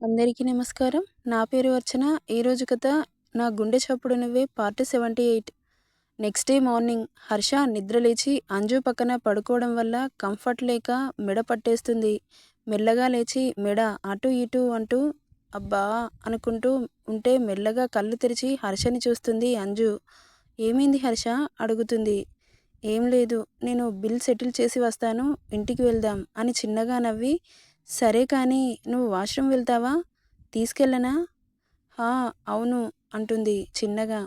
అందరికీ నమస్కారం. నా పేరు అర్చన. ఈరోజు కథ 'నా గుండె చప్పుడు నువ్వే' part 78. Next day morning Harsha నిద్రలేచి అంజు పక్కన పడుకోవడం వల్ల కంఫర్ట్ లేక మెడ పట్టేస్తుంది. మెల్లగా లేచి మెడ అటు ఇటు అంటూ అబ్బా అనుకుంటూ ఉంటే మెల్లగా కళ్ళు తెరిచి హర్షని చూస్తుంది అంజు. ఏమైంది హర్ష అడుగుతుంది. ఏం లేదు, నేను బిల్ సెటిల్ చేసి వస్తాను, ఇంటికి వెళ్దాం అని చిన్నగా నవ్వి, సరే కానీ నువ్వు వాష్రూమ్ వెళ్తావా, తీసుకెళ్ళనా? హా అవును అంటుంది చిన్నగా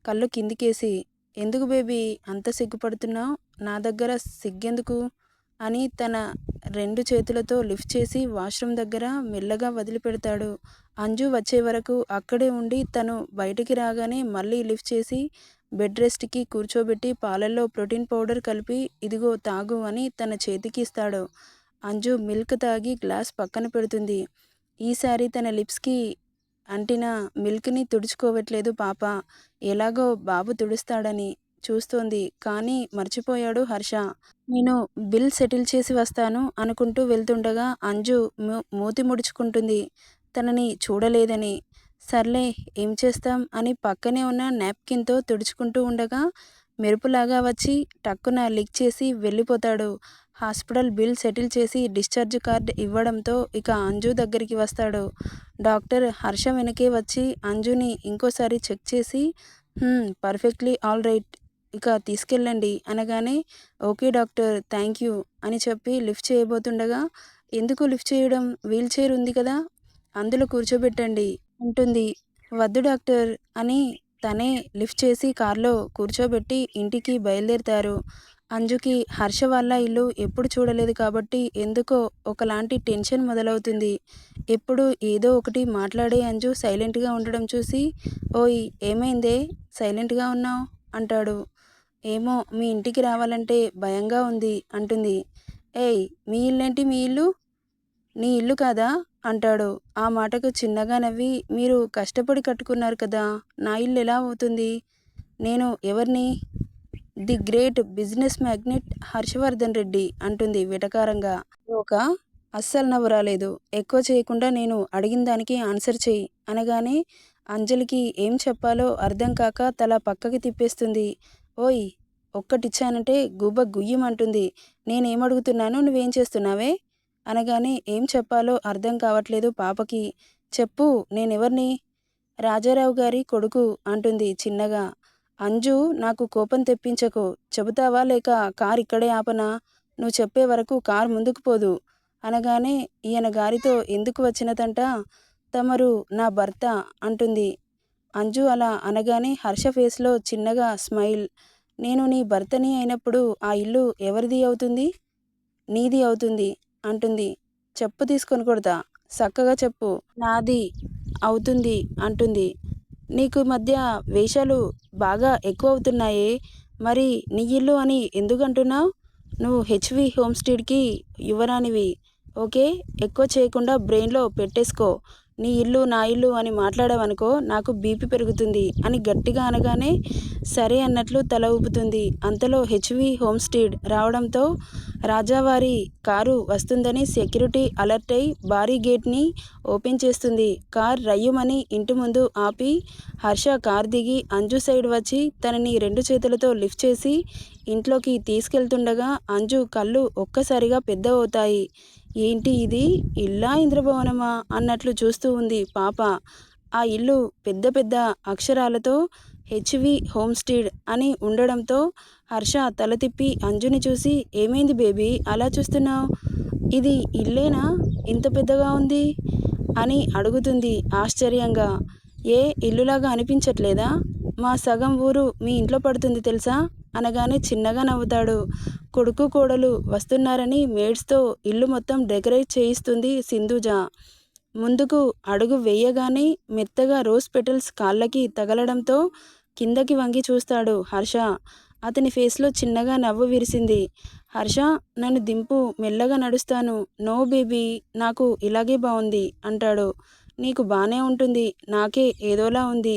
కళ్ళు కిందికేసి. ఎందుకు బేబీ అంత సిగ్గుపడుతున్నావు, నా దగ్గర సిగ్గెందుకు అని తన 2 చేతులతో లిఫ్ట్ చేసి వాష్రూమ్ దగ్గర మెల్లగా వదిలిపెడతాడు. అంజు వచ్చే వరకు అక్కడే ఉండి తను బయటికి రాగానే మళ్ళీ లిఫ్ట్ చేసి బెడ్ రెస్ట్కి కూర్చోబెట్టి పాలల్లో ప్రోటీన్ పౌడర్ కలిపి ఇదిగో తాగు అని తన చేతికి ఇస్తాడు. అంజు మిల్క్ తాగి గ్లాస్ పక్కన పెడుతుంది. ఈసారి తన లిప్స్కి అంటిన మిల్క్ని తుడుచుకోవట్లేదు పాప. ఎలాగో బాబు తుడుస్తాడని చూస్తోంది. కానీ మర్చిపోయాడు హర్ష. నేను బిల్ సెటిల్ చేసి వస్తాను అనుకుంటూ వెళ్తుండగా అంజు మూతి ముడుచుకుంటుంది తనని చూడలేదని. సర్లే ఏం చేస్తాం అని పక్కనే ఉన్న నాప్కిన్తో తుడుచుకుంటూ ఉండగా మెరుపులాగా వచ్చి టక్కున లిక్ చేసి వెళ్ళిపోతాడు. హాస్పిటల్ బిల్ సెటిల్ చేసి డిశ్చార్జ్ కార్డ్ ఇవ్వడంతో ఇక అంజు దగ్గరికి వస్తాడు. డాక్టర్ హర్ష వెనకే వచ్చి అంజుని ఇంకోసారి చెక్ చేసి పర్ఫెక్ట్లీ ఆల్ రైట్, ఇక తీసుకెళ్ళండి అనగానే ఓకే డాక్టర్ థ్యాంక్ యూ అని చెప్పి లిఫ్ట్ చేయబోతుండగా, ఎందుకు లిఫ్ట్ చేయడం, వీల్ చైర్ ఉంది కదా, అందులో కూర్చోబెట్టండి అంటుంది. వద్దు డాక్టర్ అని తనే లిఫ్ట్ చేసి కార్లో కూర్చోబెట్టి ఇంటికి బయలుదేరుతారు. అంజుకి హర్ష వాళ్ళ ఇల్లు ఎప్పుడు చూడలేదు కాబట్టి ఎందుకో ఒకలాంటి టెన్షన్ మొదలవుతుంది. ఎప్పుడు ఏదో ఒకటి మాట్లాడే అంజు సైలెంట్గా ఉండడం చూసి, ఓయ్ ఏమైందే సైలెంట్గా ఉన్నావు అంటాడు. ఏమో మీ ఇంటికి రావాలంటే భయంగా ఉంది అంటుంది. ఏయ్ మీ ఇల్లేంటి, మీ ఇల్లు నీ ఇల్లు కాదా అంటాడు. ఆ మాటకు చిన్నగా నవ్వి, మీరు కష్టపడి కట్టుకున్నారు కదా, నా ఇల్లు ఎలా అవుతుంది, నేను ఎవరిని, the great business magnate Harshavardhan Reddy అంటుంది వెటకారంగా. ఒక అస్సలు నవ్వు రాలేదు. ఎక్కువ చేయకుండా నేను అడిగిన దానికి ఆన్సర్ చెయ్యి అనగానే అంజలికి ఏం చెప్పాలో అర్థం కాక తల పక్కకి తిప్పేస్తుంది. ఓయ్ ఒక్కటిచ్చానంటే గుబ్బ గుయ్యమంటుంది. నేనేమడుగుతున్నాను, నువ్వేం చేస్తున్నావే అనగానే ఏం చెప్పాలో అర్థం కావట్లేదు పాపకి. చెప్పు నేనెవరిని, రాజారావు గారి కొడుకు అంటుంది చిన్నగా. అంజు నాకు కోపం తెప్పించకు, చెబుతావా లేక కారు ఇక్కడే ఆపనా, నువ్వు చెప్పే వరకు కారు ముందుకు పోదు అనగానే ఈయన గారితో ఎందుకు వచ్చినదంట, తమరు నా భర్త అంటుంది. అంజు అలా అనగానే హర్ష ఫేస్లో చిన్నగా స్మైల్. నేను నీ భర్తని అయినప్పుడు ఆ ఇల్లు ఎవరిది అవుతుంది, నీది అవుతుంది అంటుంది. చెప్పు తీసుకొని కొడతా, చక్కగా చెప్పు, నాది అవుతుంది అంటుంది. నీకు మధ్య వేషాలు బాగా ఎక్కువ అవుతున్నాయే, మరి నీ ఇల్లు అని ఎందుకు అంటున్నావు, నువ్వు హెచ్వి హోమ్స్టేడ్కి యువరానివి, ఓకే ఎక్కువ చేయకుండా బ్రెయిన్లో పెట్టేసుకో, నీ ఇల్లు నా ఇల్లు అని మాట్లాడావనుకో నాకు బీపీ పెరుగుతుంది అని గట్టిగా అనగానే సరే అన్నట్లు తల ఊపుతుంది. అంతలో హెచ్వి హోమ్స్టేడ్ రావడంతో రాజావారి కారు వస్తుందని సెక్యూరిటీ అలర్ట్ అయి భారీ గేట్ని ఓపెన్ చేస్తుంది. కార్ రయ్యుమని ఇంటి ముందు ఆపి హర్ష కార్ దిగి అంజు సైడ్ వచ్చి తనని 2 చేతులతో లిఫ్ట్ చేసి ఇంట్లోకి తీసుకెళ్తుండగా అంజు కళ్ళు ఒక్కసారిగా పెద్దవవుతాయి. ఏంటి ఇది, ఇల్లా ఇంద్రభవనమా అన్నట్లు చూస్తూ ఉంది పాప. ఆ ఇల్లు పెద్ద పెద్ద అక్షరాలతో హెచ్వి హోమ్స్టేడ్ అని ఉండడంతో హర్ష తల తిప్పి అంజుని చూసి, ఏమైంది బేబీ అలా చూస్తున్నావు, ఇది ఇల్లేనా ఇంత పెద్దగా ఉంది అని అడుగుతుంది ఆశ్చర్యంగా. ఏ ఇల్లులాగా అనిపించట్లేదా, మా సగం ఊరు మీ ఇంట్లో పడుతుంది తెలుసా అనగానే చిన్నగా నవ్వుతాడు. కొడుకు కోడలు వస్తున్నారని మేడ్స్తో ఇల్లు మొత్తం డెకరేట్ చేయిస్తుంది సింధుజ. ముందుకు అడుగు వేయగానే మెత్తగా రోజ్ పెటల్స్ కాళ్ళకి తగలడంతో కిందకి వంగి చూస్తాడు హర్ష. అతని ఫేస్లో చిన్నగా నవ్వు విరిసింది. హర్ష నన్ను దింపు, మెల్లగా నడుస్తాను. నో బేబీ నాకు ఇలాగే బాగుంది అంటాడు. నీకు బానే ఉంటుంది, నాకే ఏదోలా ఉంది.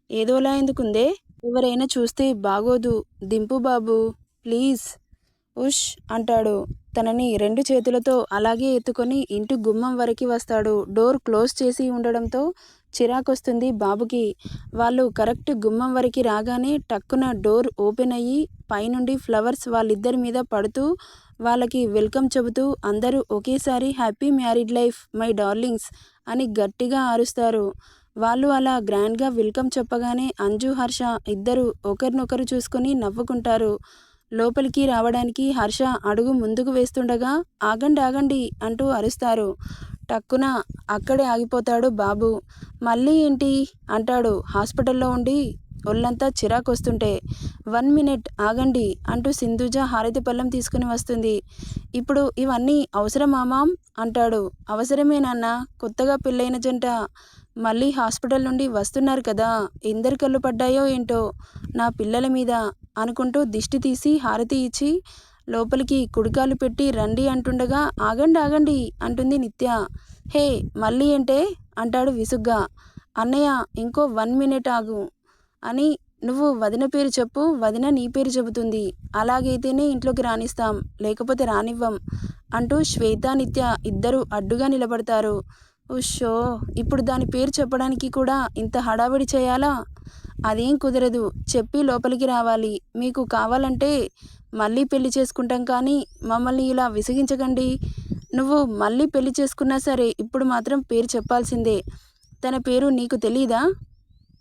ఏదోలా ఎందుకుందే, ఎవరైనా చూస్తే బాగోదు, దింపు బాబు ప్లీజ్ ఉష్ అంటాడు. తనని 2 చేతులతో అలాగే ఎత్తుకొని ఇంటి గుమ్మం వరకి వస్తాడు. డోర్ క్లోజ్ చేసి ఉండడంతో చిరాకొస్తుంది బాబుకి. వాళ్ళు కరెక్ట్ గుమ్మం వరకి రాగానే టక్కున డోర్ ఓపెన్ అయ్యి పైనుండి ఫ్లవర్స్ వాళ్ళిద్దరి మీద పడుతూ వాళ్ళకి వెల్కమ్ చెబుతూ అందరూ ఒకేసారి happy married life my darlings అని గట్టిగా అరుస్తారు. వాళ్ళు అలా గ్రాండ్గా వెల్కమ్ చెప్పగానే అంజు, హర్ష ఇద్దరు ఒకరినొకరు చూసుకొని నవ్వుకుంటారు. లోపలికి రావడానికి హర్ష అడుగు ముందుకు వేస్తుండగా ఆగండి ఆగండి అంటూ అరుస్తారు. టక్కున అక్కడే ఆగిపోతాడు బాబు. మళ్ళీ ఏంటి అంటాడు హాస్పిటల్లో ఉండి ఒళ్ళంతా చిరాకొస్తుంటే. 1 మినిట్ ఆగండి అంటూ సింధూజ హారతి పళ్ళెం తీసుకుని వస్తుంది. ఇప్పుడు ఇవన్నీ అవసరమా మామ్ అంటాడు. అవసరమే నాన్న, కొత్తగా పెళ్ళైన జంట మళ్ళీ హాస్పిటల్ నుండి వస్తున్నారు కదా, ఎందరి కళ్ళు పడ్డాయో ఏంటో నా పిల్లల మీద అనుకుంటూ దిష్టి తీసి హారతి ఇచ్చి లోపలికి కుడికాలు పెట్టి రండి అంటుండగా ఆగండి ఆగండి అంటుంది నిత్య. హే మళ్ళీ ఏంటే అంటాడు విసుగ్గా. అన్నయ్య ఇంకో 1 మినిట్ ఆగు అని నువ్వు వదిన పేరు చెప్పు, వదిన నీ పేరు చెబుతుంది. అలాగైతేనే ఇంట్లోకి రానిస్తాం, లేకపోతే రానివ్వం అంటూ శ్వేత, నిత్య ఇద్దరు అడ్డుగా నిలబడతారు. ఉషో, ఇప్పుడు దాని పేరు చెప్పడానికి కూడా ఇంత హడావిడి చేయాలా? అదేం కుదరదు, చెప్పి లోపలికి రావాలి. మీకు కావాలంటే మళ్ళీ పెళ్లి చేసుకుంటాం, కానీ మమ్మల్ని ఇలా విసిగించకండి. నువ్వు మళ్ళీ పెళ్లి చేసుకున్నా సరే ఇప్పుడు మాత్రం పేరు చెప్పాల్సిందే. తన పేరు నీకు తెలీదా?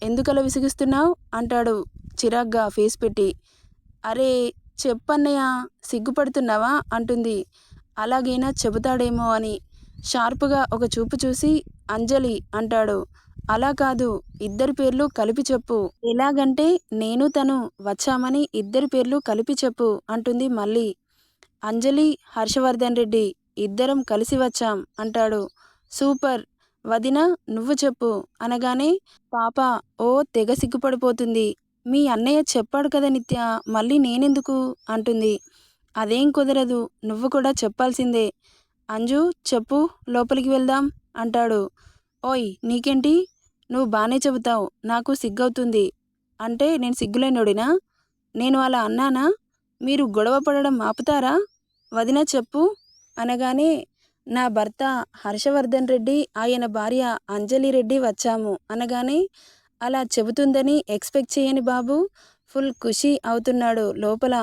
ఎందుకలా విసిగిస్తున్నావు అంటాడు చిరాగ్గా ఫేస్ పెట్టి. అరే చెప్పన్నయ్య, సిగ్గుపడుతున్నావా అంటుంది. అలాగైనా చెబుతాడేమో అని షార్పుగా ఒక చూపు చూసి అంజలి అంటాడు. అలా కాదు, ఇద్దరి పేర్లు కలిపి చెప్పు. ఎలాగంటే నేను తను వచ్చామని ఇద్దరి పేర్లు కలిపి చెప్పు అంటుంది మళ్ళీ. అంజలి, హర్షవర్ధన్ రెడ్డి ఇద్దరం కలిసి వచ్చాం అంటాడు. సూపర్, వదిన నువ్వు చెప్పు అనగానే పాప ఓ తెగ సిగ్గుపడిపోతుంది. మీ అన్నయ్య చెప్పాడు కదా నిత్య, మళ్ళీ నేనెందుకు అంటుంది. అదేం కుదరదు, నువ్వు కూడా చెప్పాల్సిందే. అంజు చెప్పు, లోపలికి వెళ్దాం అంటాడు. ఓయ్ నీకేంటి, నువ్వు బాగానే చెబుతావు, నాకు సిగ్గవుతుంది. అంటే నేను సిగ్గులేనోడినా? నేను అలా అన్నానా? మీరు గొడవ పడడం ఆపుతారా? వదిన చెప్పు అనగానే నా భర్త హర్షవర్ధన్ రెడ్డి, ఆయన భార్య అంజలి రెడ్డి వచ్చాము అనగానే అలా చెబుతుందని ఎక్స్పెక్ట్ చేయని బాబు ఫుల్ ఖుషి అవుతున్నాడు లోపల.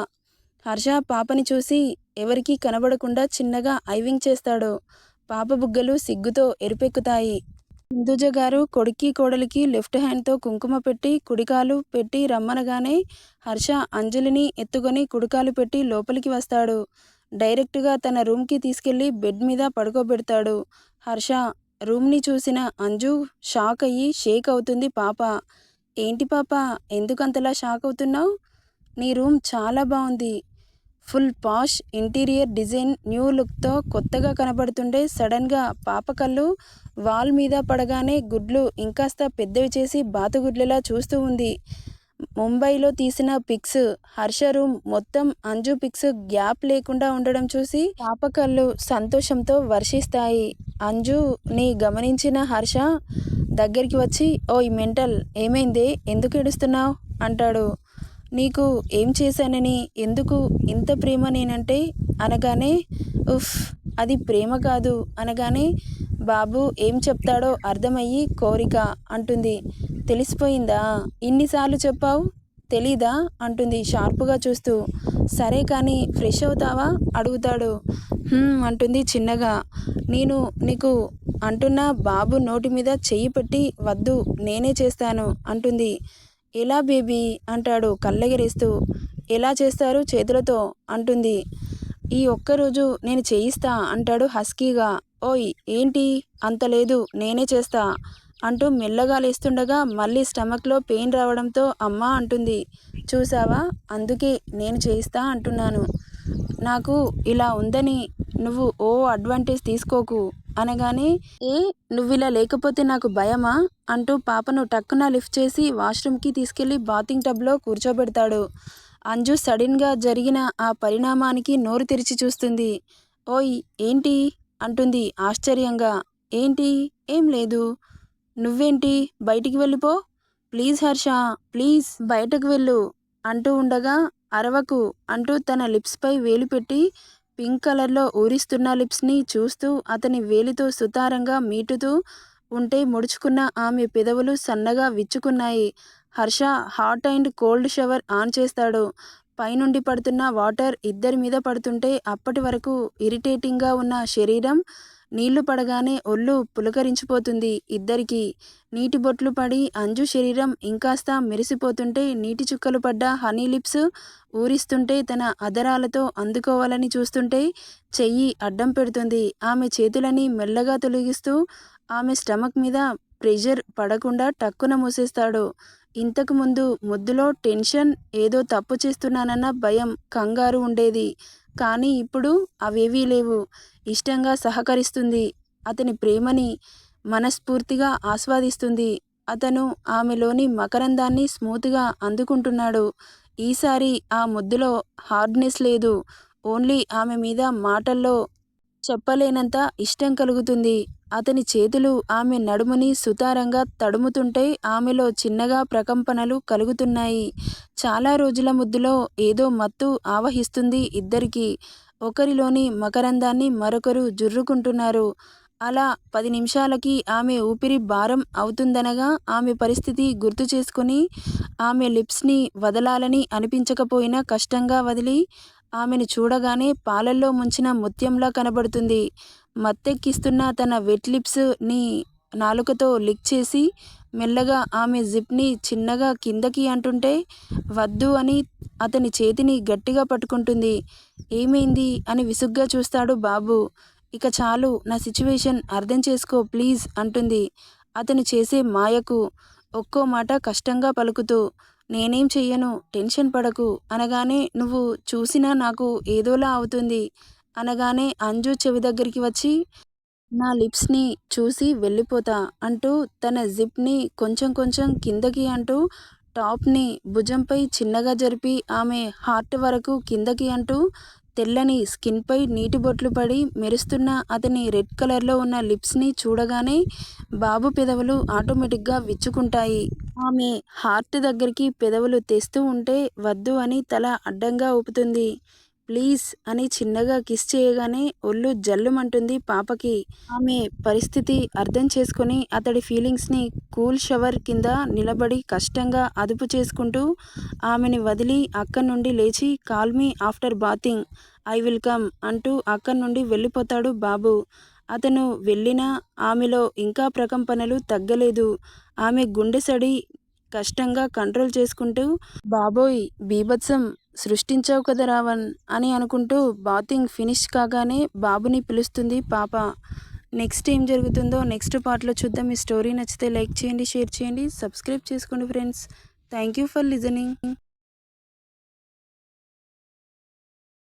హర్ష పాపని చూసి ఎవరికీ కనబడకుండా చిన్నగా ఐవింగ్ చేస్తాడు. పాప బుగ్గలు సిగ్గుతో ఎరుపెక్కుతాయి. సింధుజ గారు కొడుక్కి కోడలికి లెఫ్ట్ హ్యాండ్తో కుంకుమ పెట్టి కుడికాలు పెట్టి రమ్మనగానే హర్ష అంజలిని ఎత్తుకొని కుడికాలు పెట్టి లోపలికి వస్తాడు. డైరెక్ట్గా తన రూమ్కి తీసుకెళ్లి బెడ్ మీద పడుకోబెడతాడు. హర్ష రూమ్ని చూసిన అంజు షాక్ అయ్యి షేక్ అవుతుంది పాప. ఏంటి పాప, ఎందుకంతలా షాక్ అవుతున్నావు? నీ రూమ్ చాలా బాగుంది. Full posh interior design new లుక్తో కొత్తగా కనబడుతుండే సడన్గా పాప కళ్ళు వాల్ మీద పడగానే గుడ్లు ఇంకాస్త పెద్దవి చేసి బాతుగుడ్లలా చూస్తూ ఉంది. ముంబైలో తీసిన పిక్స్, హర్ష రూమ్ మొత్తం అంజు పిక్స్ గ్యాప్ లేకుండా ఉండడం చూసి పాప కళ్ళు సంతోషంతో వర్షిస్తాయి. అంజు ని గమనించిన హర్ష దగ్గరికి వచ్చి ఓయ్ మెంటల్, ఏమైందే, ఎందుకు ఏడుస్తున్నావు అంటాడు. నీకు ఏం చేశానని, ఎందుకు ఇంత ప్రేమ నేనంటే అనగానే ఉఫ్ అది ప్రేమ కాదు అనగానే బాబు ఏం చెప్తాడో అర్థమయ్యి కోరిక అంటుంది. తెలిసిపోయిందా? ఇన్నిసార్లు చెప్పావు, తెలీదా అంటుంది షార్పుగా చూస్తూ. సరే కానీ ఫ్రెష్ అవుతావా అడుగుతాడు. అంటుంది చిన్నగా. నేను నీకు అంటున్నా బాబు నోటి మీద చెయ్యి పెట్టి వద్దు నేనే చేస్తాను అంటుంది. ఎలా బేబీ అంటాడు కళ్ళెగరేస్తూ. ఎలా చేస్తారు చేతులతో అంటుంది. ఈ ఒక్కరోజు నేను చేయిస్తా అంటాడు హస్కీగా. ఓయ్ ఏంటి అంత లేదు, నేనే చేస్తా అంటూ మెల్లగా లేస్తుండగా మళ్ళీ స్టమక్లో పెయిన్ రావడంతో అమ్మా అంటుంది. చూసావా, అందుకే నేను చేయిస్తా అంటున్నాను. నాకు ఇలా ఉందని నువ్వు ఓ అడ్వాంటేజ్ తీసుకోకు అనగానే ఏ నువ్విలా లేకపోతే నాకు భయమా అంటూ పాపను టక్కున లిఫ్ట్ చేసి వాష్రూమ్కి తీసుకెళ్లి బాతింగ్ టబ్లో కూర్చోబెడతాడు. అంజు సడన్గా జరిగిన ఆ పరిణామానికి నోరు తెరిచి చూస్తుంది. ఓయ్ ఏంటి అంటుంది ఆశ్చర్యంగా. ఏంటి, ఏం లేదు. నువ్వేంటి, బయటికి వెళ్ళిపో ప్లీజ్ హర్ష, ప్లీజ్ బయటకు వెళ్ళు అంటూ ఉండగా అరవకు అంటూ తన లిప్స్పై వేలు పెట్టి పింక్ కలర్లో ఊరిస్తున్న లిప్స్ని చూస్తూ అతని వేలితో సుతారంగా మీటుతూ ఉంటే ముడుచుకున్న ఆమె పెదవులు సన్నగా విచ్చుకున్నాయి. Harsha hot and cold shower on చేస్తాడు. పైనుండి పడుతున్న వాటర్ ఇద్దరి మీద పడుతుంటే అప్పటి వరకు ఇరిటేటింగ్గా ఉన్న శరీరం నీళ్లు పడగానే ఒళ్ళు పులకరించిపోతుంది ఇద్దరికీ. నీటి బొట్లు పడి అంజు శరీరం ఇంకాస్త మెరిసిపోతుంటే నీటి చుక్కలు పడ్డ హనీ లిప్స్ ఊరిస్తుంటే తన అధరాలతో అందుకోవాలని చూస్తుంటే చెయ్యి అడ్డం పెడుతుంది. ఆమె చేతులని మెల్లగా తొలగిస్తూ ఆమె స్టమక్ మీద ప్రెషర్ పడకుండా టక్కున మూసేస్తాడు. ఇంతకు ముందు ముద్దులో టెన్షన్, ఏదో తప్పు చేస్తున్నానన్న భయం, కంగారు ఉండేది. కానీ ఇప్పుడు అవేవీ లేవు. ఇష్టంగా సహకరిస్తుంది. అతని ప్రేమని మనస్ఫూర్తిగా ఆస్వాదిస్తుంది. అతను ఆమెలోని మకరందాన్ని స్మూత్గా అందుకుంటున్నాడు. ఈసారి ఆ ముద్దులో హార్డ్నెస్ లేదు. ఓన్లీ ఆమె మీద మాటల్లో చెప్పలేనంత ఇష్టం కలుగుతుంది. అతని చేతులు ఆమె నడుముని సుతారంగా తడుముతుంటే ఆమెలో చిన్నగా ప్రకంపనలు కలుగుతున్నాయి. చాలా రోజుల ముద్దులో ఏదో మత్తు ఆవహిస్తుంది ఇద్దరికీ. ఒకరిలోని మకరందాన్ని మరొకరు జుర్రుకుంటున్నారు. అలా 10 నిమిషాలకి ఆమె ఊపిరి భారం అవుతుందనగా ఆమె పరిస్థితి గుర్తు చేసుకుని ఆమె లిప్స్ని వదలాలని అనిపించకపోయినా కష్టంగా వదిలి ఆమెను చూడగానే పాలల్లో ముంచిన ముత్యంలా కనబడుతుంది. మత్తెక్కిస్తున్న తన వెట్ లిప్స్ ని నాలుకతో లిక్ చేసి మెల్లగా ఆమె జిప్ని చిన్నగా కిందకి అంటుంటే వద్దు అని అతని చేతిని గట్టిగా పట్టుకుంటుంది. ఏమైంది అని విసుగ్గా చూస్తాడు బాబు. ఇక చాలు, నా సిచ్యువేషన్ అర్థం చేసుకో ప్లీజ్ అంటుంది అతను చేసే మాయకు ఒక్కో మాట కష్టంగా పలుకుతూ. నేనేం చెయ్యను, టెన్షన్ పడకు అనగానే నువ్వు చూసినా నాకు ఏదోలా అవుతుంది అనగానే అంజు చెవి దగ్గరికి వచ్చి నా లిప్స్ని చూసి వెళ్ళిపోతా అంటూ తన జిప్ని కొంచెం కొంచెం కిందకి అంటూ టాప్ని భుజంపై చిన్నగా జరిపి ఆమె హార్ట్ వరకు కిందకి అంటూ తెల్లని స్కిన్పై నీటి బొట్లు పడి మెరుస్తున్న అతని రెడ్ కలర్లో ఉన్న లిప్స్ని చూడగానే బాబు పెదవులు ఆటోమేటిక్గా విచ్చుకుంటాయి. ఆమె హార్ట్ దగ్గరికి పెదవులు తెస్తూ ఉంటే వద్దు అని తల అడ్డంగా ఊపుతుంది. ప్లీజ్ అని చిన్నగా కిస్ చేయగానే ఒళ్ళు జల్లుమంటుంది పాపకి. ఆమె పరిస్థితి అర్థం చేసుకుని అతడి ఫీలింగ్స్ని కూల్ షవర్ కింద నిలబడి కష్టంగా అదుపు చేసుకుంటూ ఆమెని వదిలి అక్కడి నుండి లేచి call me after bathing, I will come అంటూ అక్కడి నుండి వెళ్ళిపోతాడు బాబు. అతను వెళ్ళినా ఆమెలో ఇంకా ప్రకంపనలు తగ్గలేదు. ఆమె గుండె సడి కష్టంగా కంట్రోల్ చేసుకుంటూ బాబోయ్ బీభత్సం సృష్టించావు కదా రావణ్ అని అనుకుంటూ బాతింగ్ ఫినిష్ కాగానే బాబుని పిలుస్తుంది పాప. నెక్స్ట్ ఏం జరుగుతుందో నెక్స్ట్ పార్ట్లో చూద్దాం. ఈ స్టోరీ నచ్చితే లైక్ చేయండి, షేర్ చేయండి, సబ్స్క్రైబ్ చేసుకోండి friends. Thank you for listening.